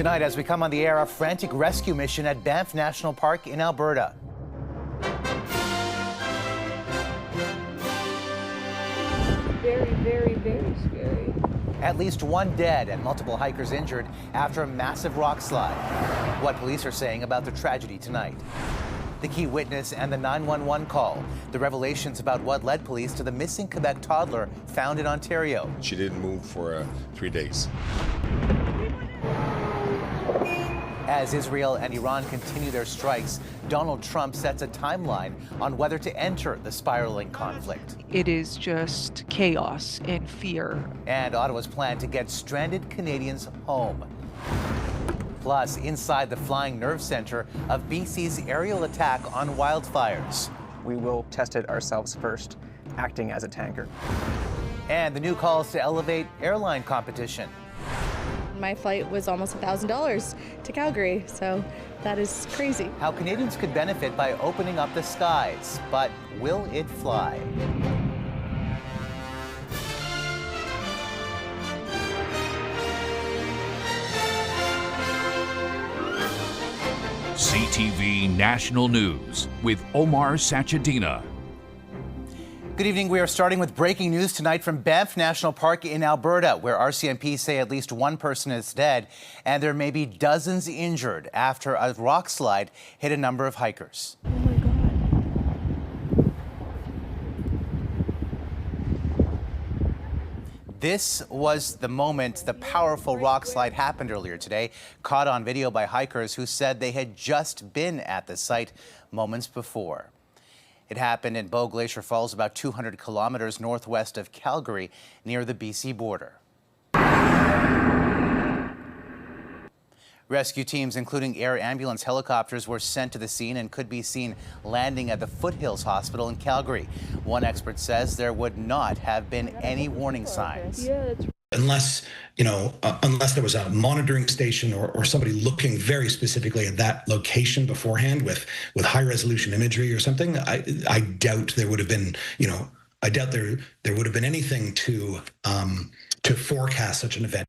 Tonight, as we come on the air, a frantic rescue mission at Banff National Park in Alberta. Very, very, very scary. At least one dead and multiple hikers injured after a massive rock slide. What police are saying about the tragedy tonight. The key witness and the 911 call. The revelations about what led police to the missing Quebec toddler found in Ontario. She didn't move for 3 days. As Israel and Iran continue their strikes, Donald Trump sets a timeline on whether to enter the spiraling conflict. It is just chaos and fear. And Ottawa's plan to get stranded Canadians home. Plus, inside the flying nerve center of BC's aerial attack on wildfires. We will test it ourselves first, acting as a tanker. And the new calls to elevate airline competition. My flight was almost $1,000 to Calgary, so that is crazy. How Canadians could benefit by opening up the skies, but will it fly? CTV National News with Omar Sachedina. Good evening. We are starting with breaking news tonight from Banff National Park in Alberta, where RCMP say at least one person is dead and there may be dozens injured after a rock slide hit a number of hikers. Oh my God. This was the moment the powerful rock slide happened earlier today, caught on video by hikers who said they had just been at the site moments before. It happened in Bow Glacier Falls, about 200 kilometers northwest of Calgary, near the BC border. Rescue teams, including air ambulance helicopters, were sent to the scene and could be seen landing at the Foothills Hospital in Calgary. One expert says there would not have been any warning signs. Unless there was a monitoring station or somebody looking very specifically at that location beforehand with high resolution imagery or something, I doubt there would have been, I doubt there would have been anything to forecast such an event.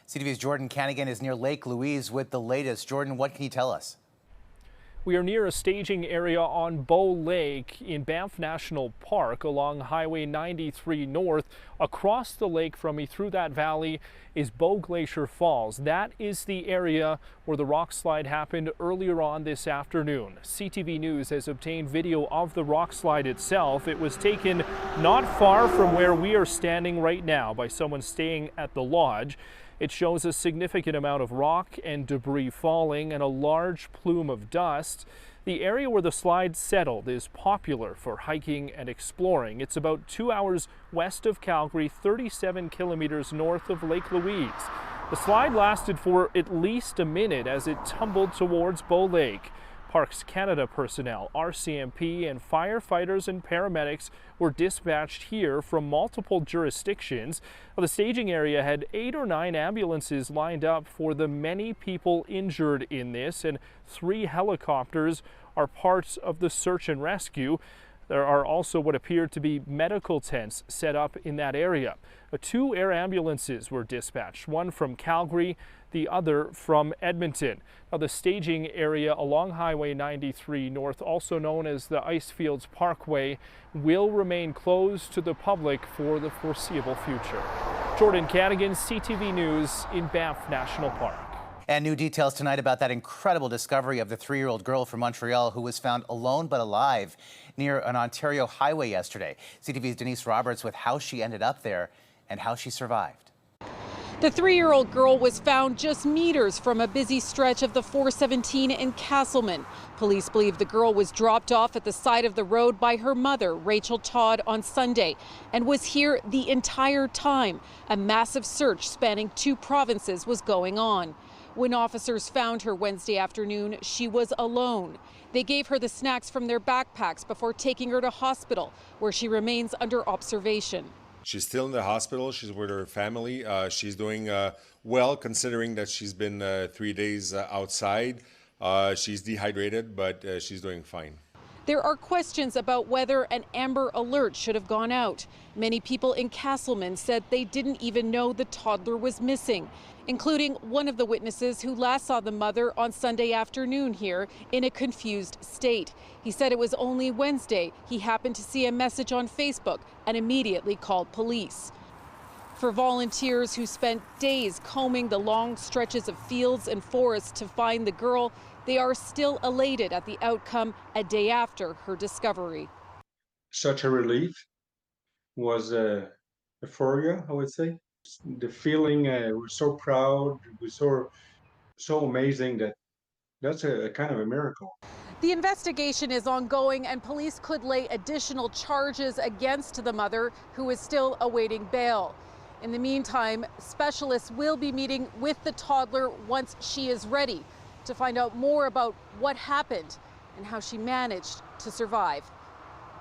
CTV's Jordan Canigan is near Lake Louise with the latest. Jordan, what can you tell us? We are near a staging area on Bow Lake in Banff National Park along Highway 93 North. Across the lake from me through that valley is Bow Glacier Falls. That is the area where the rock slide happened earlier on this afternoon. CTV News has obtained video of the rock slide itself. It was taken not far from where we are standing right now by someone staying at the lodge. It shows a significant amount of rock and debris falling and a large plume of dust. The area where the slide settled is popular for hiking and exploring. It's about 2 hours west of Calgary, 37 kilometers north of Lake Louise. The slide lasted for at least a minute as it tumbled towards Bow Lake. Parks Canada personnel, RCMP, and firefighters and paramedics were dispatched here from multiple jurisdictions. The staging area had 8 or 9 ambulances lined up for the many people injured in this, and 3 helicopters are parts of the search and rescue. There are also what appear to be medical tents set up in that area. 2 air ambulances were dispatched, one from Calgary, the other from Edmonton. Now, the staging area along Highway 93 North, also known as the Icefields Parkway, will remain closed to the public for the foreseeable future. Jordan Canigan, CTV News in Banff National Park. And new details tonight about that incredible discovery of the 3-year-old girl from Montreal who was found alone but alive near an Ontario highway yesterday. CTV's Denise Roberts with how she ended up there and how she survived. The 3-year-old girl was found just meters from a busy stretch of the 417 in Castleman. Police believe the girl was dropped off at the side of the road by her mother, Rachel Todd, on Sunday and was here the entire time. A massive search spanning 2 provinces was going on. When officers found her Wednesday afternoon, she was alone. They gave her the snacks from their backpacks before taking her to hospital, where she remains under observation. She's still in the hospital. She's with her family. She's doing well, considering that she's been 3 days outside. She's dehydrated, but she's doing fine. There are questions about whether an Amber Alert should have gone out. Many people in Castleman said they didn't even know the toddler was missing, including one of the witnesses who last saw the mother on Sunday afternoon here in a confused state. He said it was only Wednesday he happened to see a message on Facebook and immediately called police. For volunteers who spent days combing the long stretches of fields and forests to find the girl, they are still elated at the outcome a day after her discovery. Such a relief was euphoria, I would say. The feeling, we're so proud, we're so amazing that's a kind of a miracle. The investigation is ongoing and police could lay additional charges against the mother, who is still awaiting bail. In the meantime, specialists will be meeting with the toddler once she is ready to find out more about what happened and how she managed to survive.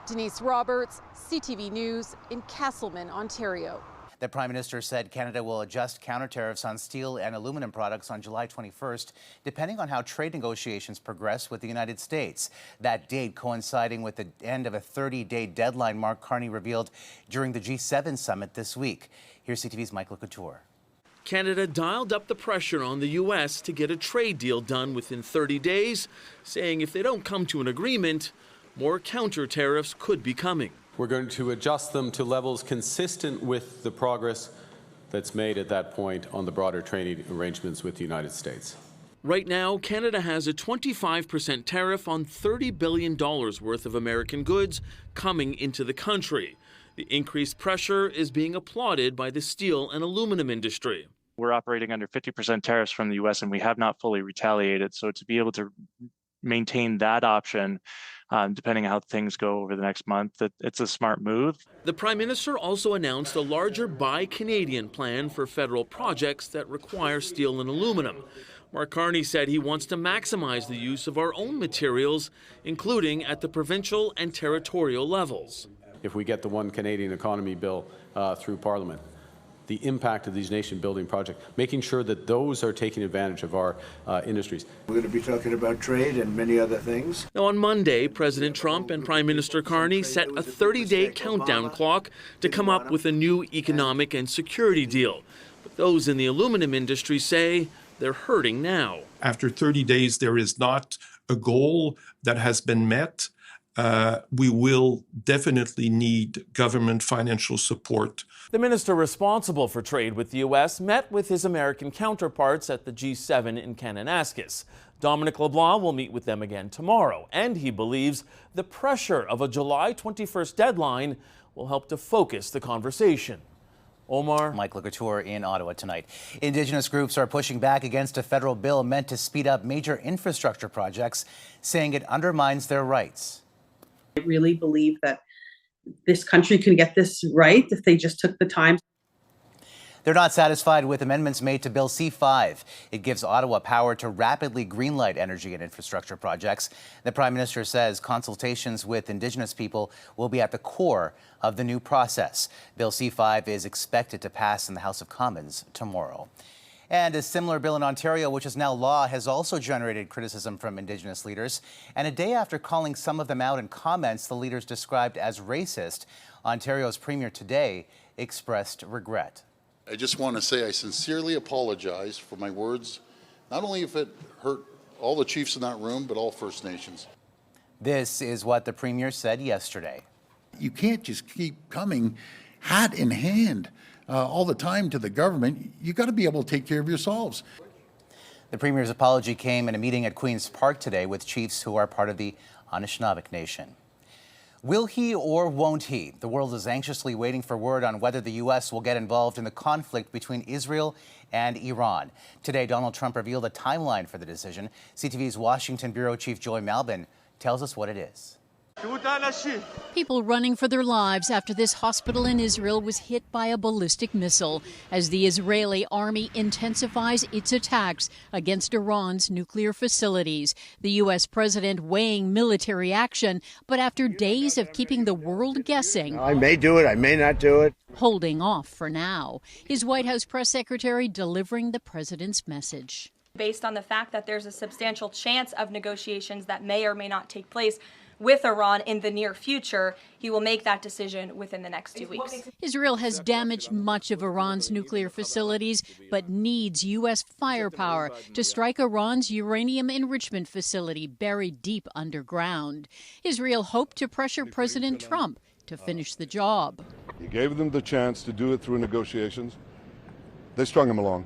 Denise Roberts, CTV News in Castleman, Ontario. The Prime Minister said Canada will adjust counter-tariffs on steel and aluminum products on July 21st, depending on how trade negotiations progress with the United States. That date coinciding with the end of a 30-day deadline Mark Carney revealed during the G7 summit this week. Here's CTV's Michael Couture. Canada dialed up the pressure on the U.S. to get a trade deal done within 30 days, saying if they don't come to an agreement, more counter tariffs could be coming. We're going to adjust them to levels consistent with the progress that's made at that point on the broader trading arrangements with the United States. Right now, Canada has a 25% tariff on $30 billion worth of American goods coming into the country. The increased pressure is being applauded by the steel and aluminum industry. We're operating under 50% tariffs from the U.S. and we have not fully retaliated. So to be able to maintain that option, depending on how things go over the next month, it's a smart move. The Prime Minister also announced a larger Buy Canadian plan for federal projects that require steel and aluminum. Mark Carney said he wants to maximize the use of our own materials, including at the provincial and territorial levels. If we get the One Canadian Economy Bill through Parliament, the impact of these nation-building projects, making sure that those are taking advantage of our industries. We're going to be talking about trade and many other things. Now, on Monday, President Trump and Prime Minister Carney set a 30-day countdown clock to come up with a new economic and security deal. But those in the aluminum industry say they're hurting now. After 30 days, there is not a goal that has been met. We will definitely need government financial support. The minister responsible for trade with the U.S. met with his American counterparts at the G7 in Kananaskis. Dominic LeBlanc will meet with them again tomorrow, and he believes the pressure of a July 21st deadline will help to focus the conversation. Omar. Michael Couture in Ottawa tonight. Indigenous groups are pushing back against a federal bill meant to speed up major infrastructure projects, saying it undermines their rights. I really believe that this country can get this right if they just took the time. They're not satisfied with amendments made to Bill C-5. It gives Ottawa power to rapidly greenlight energy and infrastructure projects. The Prime Minister says consultations with Indigenous people will be at the core of the new process. Bill C-5 is expected to pass in the House of Commons tomorrow. And a similar bill in Ontario, which is now law, has also generated criticism from Indigenous leaders. And a day after calling some of them out in comments the leaders described as racist, Ontario's Premier today expressed regret. I just want to say I sincerely apologize for my words, not only if it hurt all the chiefs in that room, but all First Nations. This is what the Premier said yesterday. You can't just keep coming hat in hand all the time to the government. You got to be able to take care of yourselves. The Premier's apology came in a meeting at Queen's Park today with chiefs who are part of the Anishinaabe Nation. Will he or won't he? The world is anxiously waiting for word on whether the U.S. will get involved in the conflict between Israel and Iran. Today, Donald Trump revealed a timeline for the decision. CTV's Washington Bureau Chief Joy Malbin tells us what it is. People running for their lives after this hospital in Israel was hit by a ballistic missile as the Israeli army intensifies its attacks against Iran's nuclear facilities. The U.S. president weighing military action, but after days of keeping the world guessing, I may do it, I may not do it, holding off for now. His White House press secretary delivering the president's message. Based on the fact that there's a substantial chance of negotiations that may or may not take place, with Iran in the near future, he will make that decision within the next 2 weeks. Israel has damaged much of Iran's nuclear facilities, but needs U.S. firepower to strike Iran's uranium enrichment facility buried deep underground. Israel hoped to pressure President Trump to finish the job. He gave them the chance to do it through negotiations. They strung him along.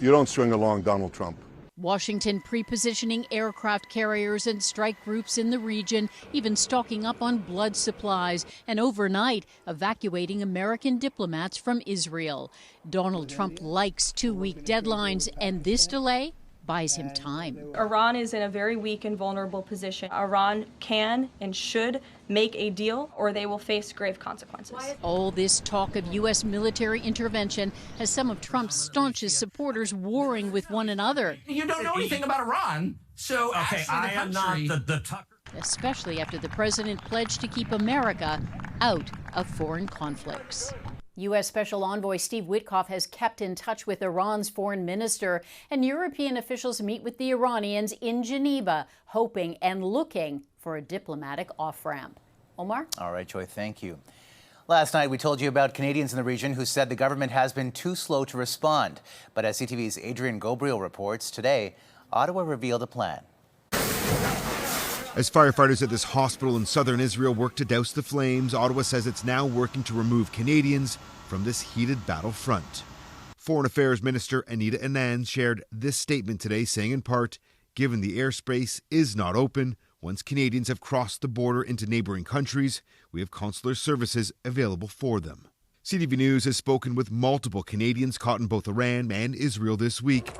You don't string along Donald Trump. Washington pre-positioning aircraft carriers and strike groups in the region, even stocking up on blood supplies, and overnight evacuating American diplomats from Israel. Donald Trump likes 2-week deadlines, and this delay buys him time. Iran is in a very weak and vulnerable position. Iran can and should make a deal, or they will face grave consequences. All this talk of U.S. military intervention has some of Trump's staunchest supporters warring with one another. You don't know anything about Iran, so okay, I am not the Tucker. Especially after the president pledged to keep America out of foreign conflicts. U.S. Special Envoy Steve Witkoff has kept in touch with Iran's foreign minister, and European officials meet with the Iranians in Geneva, hoping and looking for a diplomatic off-ramp. Omar? All right, Joy, thank you. Last night, we told you about Canadians in the region who said the government has been too slow to respond. But as CTV's Adrian Gobriel reports, today, Ottawa revealed a plan. As firefighters at this hospital in southern Israel work to douse the flames, Ottawa says it's now working to remove Canadians from this heated battlefront. Foreign Affairs Minister Anita Anand shared this statement today, saying in part, given the airspace is not open, once Canadians have crossed the border into neighboring countries, we have consular services available for them. CTV News has spoken with multiple Canadians caught in both Iran and Israel this week,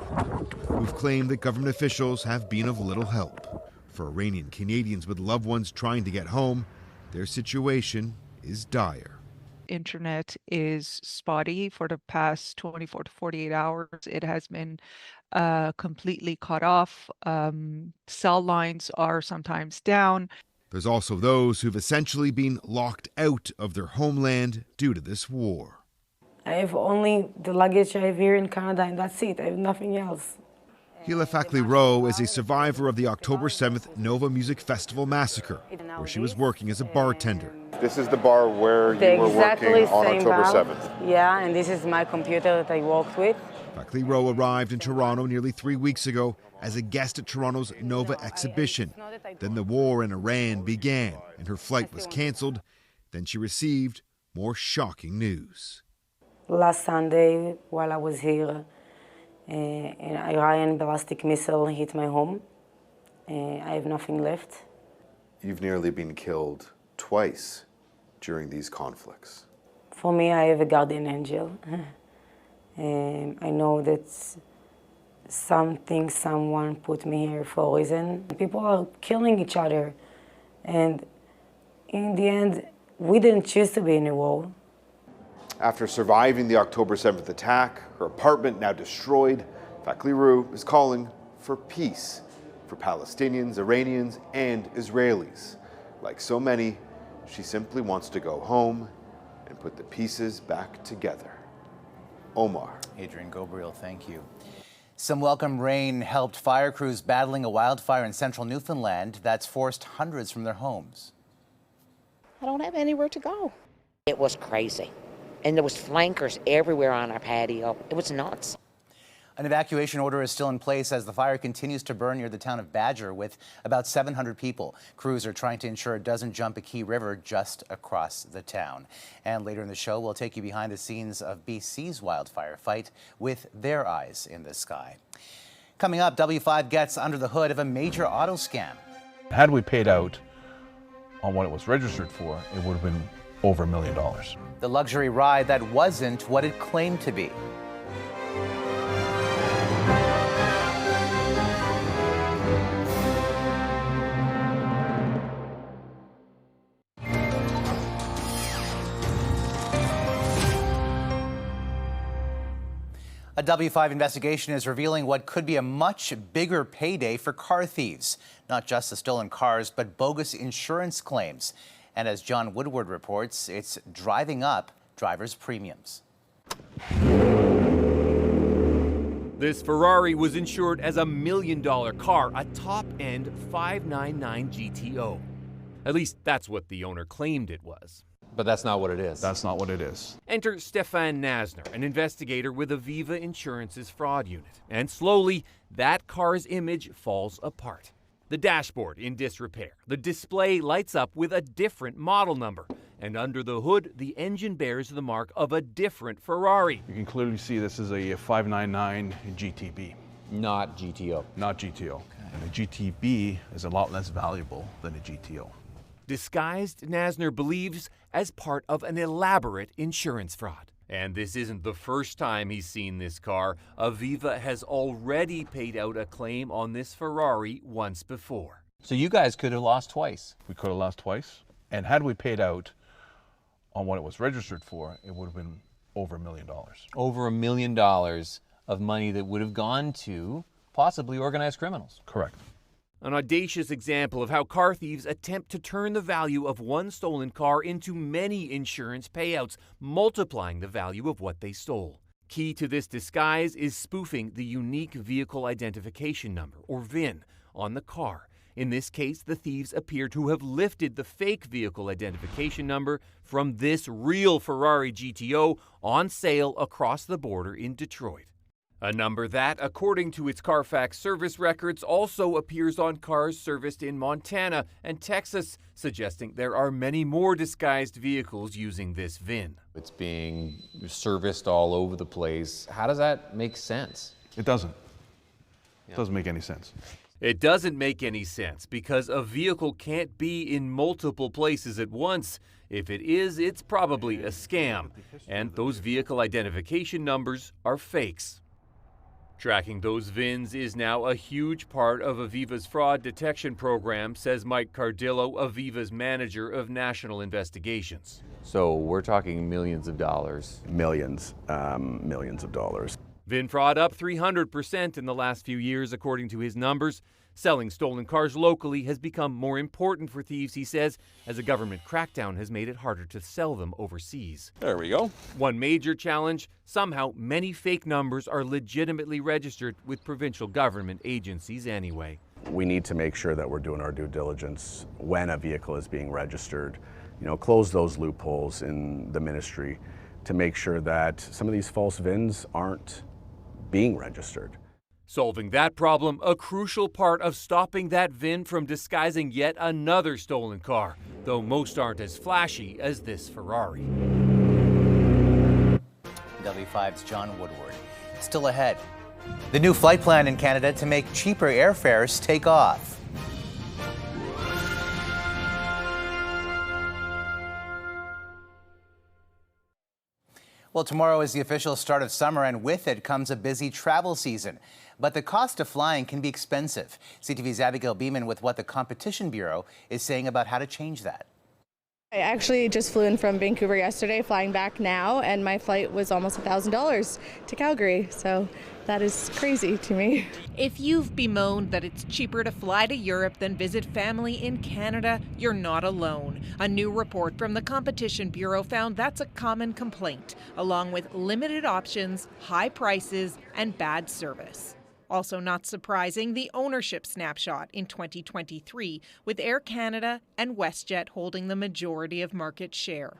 who've claimed that government officials have been of little help. For Iranian Canadians with loved ones trying to get home, their situation is dire. Internet is spotty for the past 24 to 48 hours. It has been completely cut off. Cell lines are sometimes down. There's also those who've essentially been locked out of their homeland due to this war. I have only the luggage I have here in Canada, and that's it. I have nothing else. Hila Fakli-Rowe is a survivor of the October 7th Nova Music Festival massacre, where she was working as a bartender. This is the bar where you were working on October 7th. Yeah, and this is my computer that I worked with. Fakli-Rowe arrived in Toronto nearly 3 weeks ago as a guest at Toronto's Nova exhibition. Then the war in Iran began, and her flight was cancelled. Then she received more shocking news. Last Sunday, while I was here, an Iranian ballistic missile hit my home. I have nothing left. You've nearly been killed twice during these conflicts. For me, I have a guardian angel. I know that someone put me here for a reason. People are killing each other. And in the end, we didn't choose to be in a war. After surviving the October 7th attack, her apartment now destroyed, Fakli-Rowe is calling for peace for Palestinians, Iranians, and Israelis. Like so many, she simply wants to go home and put the pieces back together. Omar. Adrian Gobriel, thank you. Some welcome rain helped fire crews battling a wildfire in central Newfoundland that's forced hundreds from their homes. I don't have anywhere to go. It was crazy. And there was flankers everywhere on our patio. It was nuts. An evacuation order is still in place as the fire continues to burn near the town of Badger with about 700 people. Crews are trying to ensure it doesn't jump a key river just across the town. And later in the show, we'll take you behind the scenes of BC's wildfire fight with their eyes in the sky. Coming up, W5 gets under the hood of a major auto scam. Had we paid out on what it was registered for, it would have been over $1 million. The luxury ride that wasn't what it claimed to be. A W5 investigation is revealing what could be a much bigger payday for car thieves. Not just the stolen cars, but bogus insurance claims. And as John Woodward reports, it's driving up drivers' premiums. This Ferrari was insured as $1 million car, a top-end 599 GTO. At least that's what the owner claimed it was. But that's not what it is. That's not what it is. Enter Stefan Nasner, an investigator with Aviva Insurance's fraud unit. And slowly, that car's image falls apart. The dashboard in disrepair. The display lights up with a different model number. And under the hood, the engine bears the mark of a different Ferrari. You can clearly see this is a 599 GTB. Not GTO. Not GTO. Okay. And a GTB is a lot less valuable than a GTO. Disguised, Nasner believes, as part of an elaborate insurance fraud. And this isn't the first time he's seen this car. Aviva has already paid out a claim on this Ferrari once before. So you guys could have lost twice. We could have lost twice. And had we paid out on what it was registered for, it would have been over $1 million. Over $1 million of money that would have gone to possibly organized criminals. Correct. An audacious example of how car thieves attempt to turn the value of one stolen car into many insurance payouts, multiplying the value of what they stole. Key to this disguise is spoofing the unique vehicle identification number, or VIN, on the car. In this case, the thieves appear to have lifted the fake vehicle identification number from this real Ferrari GTO on sale across the border in Detroit. A number that, according to its Carfax service records, also appears on cars serviced in Montana and Texas, suggesting there are many more disguised vehicles using this VIN. It's being serviced all over the place. How does that make sense? It doesn't. It doesn't make any sense. It doesn't make any sense because a vehicle can't be in multiple places at once. If it is, it's probably a scam. And those vehicle identification numbers are fakes. Tracking those VINs is now a huge part of Aviva's fraud detection program, says Mike Cardillo, Aviva's manager of national investigations. So we're talking millions of dollars. Millions of dollars. VIN fraud up 300% in the last few years, according to his numbers. Selling stolen cars locally has become more important for thieves, he says, as a government crackdown has made it harder to sell them overseas. There we go. One major challenge, somehow many fake numbers are legitimately registered with provincial government agencies anyway. We need to make sure that we're doing our due diligence when a vehicle is being registered. Close those loopholes in the ministry to make sure that some of these false VINs aren't being registered. Solving that problem, a crucial part of stopping that VIN from disguising yet another stolen car, though most aren't as flashy as this Ferrari. W5's John Woodward. Still ahead, the new flight plan in Canada to make cheaper airfares take off. Well, tomorrow is the official start of summer, and with it comes a busy travel season. But the cost of flying can be expensive. CTV's Abigail Beeman with what the Competition Bureau is saying about how to change that. I actually just flew in from Vancouver yesterday, flying back now, and my flight was almost $1,000 to Calgary, so that is crazy to me. If you've bemoaned that it's cheaper to fly to Europe than visit family in Canada, you're not alone. A new report from the Competition Bureau found that's a common complaint, along with limited options, high prices, and bad service. Also not surprising, the ownership snapshot in 2023, with Air Canada and WestJet holding the majority of market share.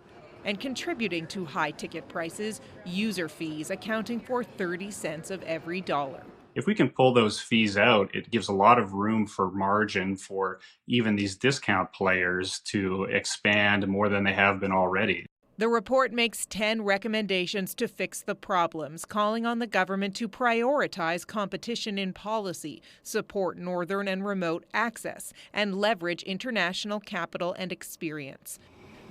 And contributing to high ticket prices, user fees accounting for 30 cents of every dollar. If we can pull those fees out, it gives a lot of room for margin for even these discount players to expand more than they have been already. The report makes 10 recommendations to fix the problems, calling on the government to prioritize competition in policy, support northern and remote access, and leverage international capital and experience.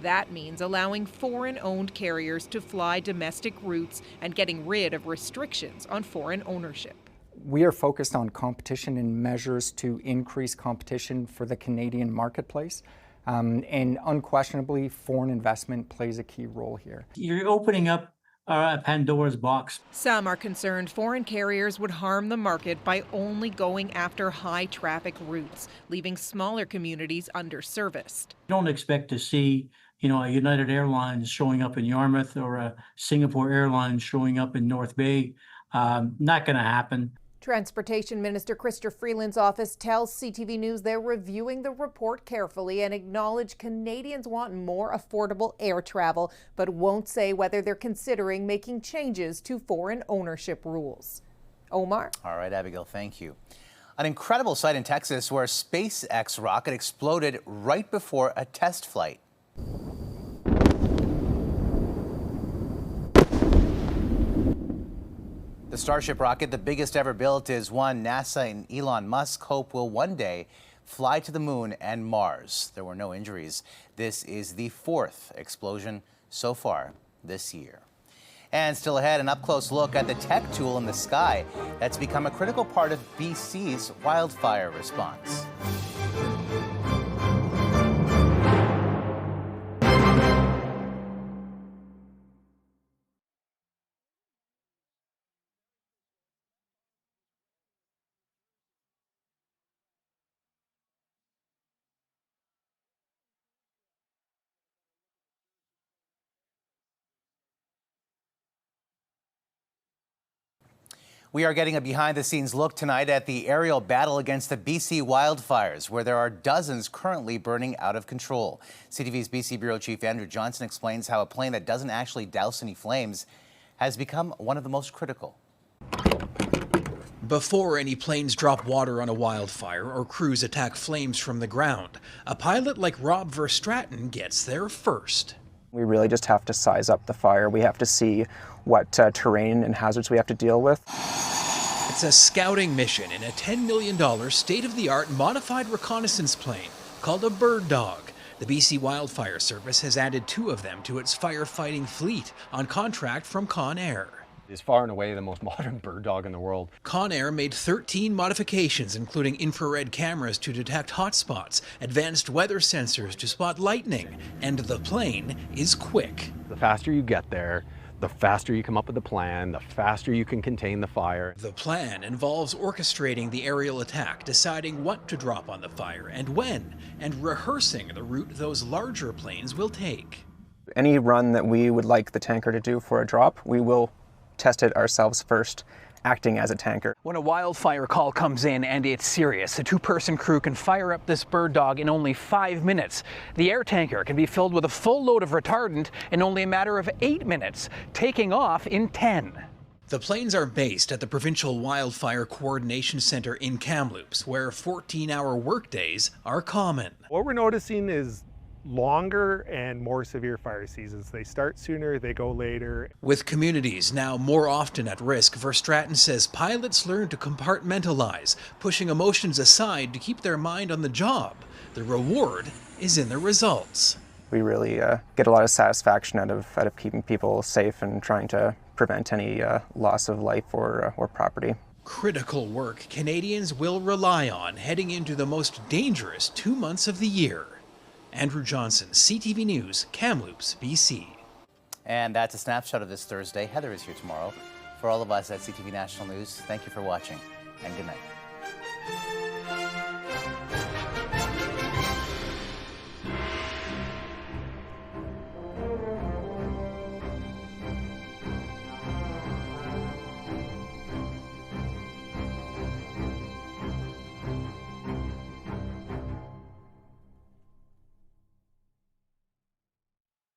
That means allowing foreign-owned carriers to fly domestic routes and getting rid of restrictions on foreign ownership. We are focused on competition and measures to increase competition for the Canadian marketplace. And unquestionably, foreign investment plays a key role here. You're opening up a Pandora's box. Some are concerned foreign carriers would harm the market by only going after high traffic routes, leaving smaller communities underserviced. Don't expect to see, a United Airlines showing up in Yarmouth or a Singapore Airlines showing up in North Bay. Not going to happen. Transportation Minister Chrysler Freeland's office tells CTV News they're reviewing the report carefully and acknowledge Canadians want more affordable air travel, but won't say whether they're considering making changes to foreign ownership rules. Omar? All right, Abigail, thank you. An incredible sight in Texas where a SpaceX rocket exploded right before a test flight. The Starship rocket, the biggest ever built, is one NASA and Elon Musk hope will one day fly to the moon and Mars. There were no injuries. This is the 4th explosion so far this year. And still ahead, an up-close look at the tech tool in the sky that's become a critical part of BC's wildfire response. We are getting a behind-the-scenes look tonight at the aerial battle against the BC wildfires, where there are dozens currently burning out of control. CTV's BC Bureau Chief Andrew Johnson explains how a plane that doesn't actually douse any flames has become one of the most critical. Before any planes drop water on a wildfire or crews attack flames from the ground, a pilot like Rob Verstraeten gets there first. We really just have to size up the fire. We have to see what terrain and hazards we have to deal with. It's a scouting mission in a $10 million state-of-the-art modified reconnaissance plane called a Bird Dog. The BC Wildfire Service has added 2 of them to its firefighting fleet on contract from Conair. It's far and away the most modern bird dog in the world. Conair made 13 modifications, including infrared cameras to detect hotspots, advanced weather sensors to spot lightning, and the plane is quick. The faster you get there, the faster you come up with a plan, the faster you can contain the fire. The plan involves orchestrating the aerial attack, deciding what to drop on the fire and when, and rehearsing the route those larger planes will take. Any run that we would like the tanker to do for a drop, we will test it ourselves first, acting as a tanker. When a wildfire call comes in and it's serious, a 2-person crew can fire up this Bird Dog in only 5 minutes. The air tanker can be filled with a full load of retardant in only a matter of 8 minutes, taking off in 10. The planes are based at the Provincial Wildfire Coordination Center in Kamloops, where 14-hour workdays are common. What we're noticing is longer and more severe fire seasons. They start sooner, they go later. With communities now more often at risk, Verstraeten says pilots learn to compartmentalize, pushing emotions aside to keep their mind on the job. The reward is in the results. We really get a lot of satisfaction out of keeping people safe and trying to prevent any loss of life or property. Critical work Canadians will rely on heading into the most dangerous 2 months of the year. Andrew Johnson, CTV News, Kamloops, BC. And that's a snapshot of this Thursday. Heather is here tomorrow. For all of us at CTV National News, thank you for watching and good night.